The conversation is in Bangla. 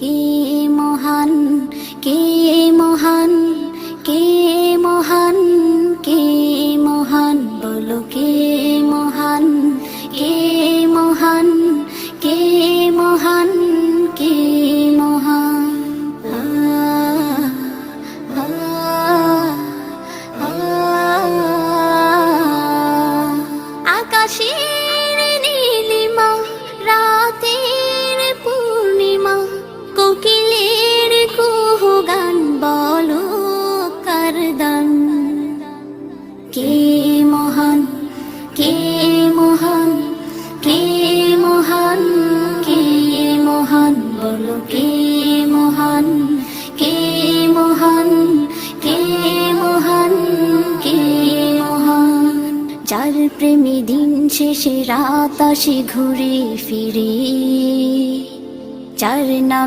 কে মহান, কে মহান, কে মহান, কে মহান, বলো কে মহান, কে মহান, কে মহান, কে মহান। আকাশের নীলিমা, রাতের পূর্ণিমা, কোকিলের কুহু গান, বলো কার দান। কে মহান, কে মহান, কে মহান, কে মহান, বলো কে মহান, কে মহান, কে মহান, কে মহান। যার প্রেমে দিন শেষে রাত আসে ঘুরে ফিরে, যার নামে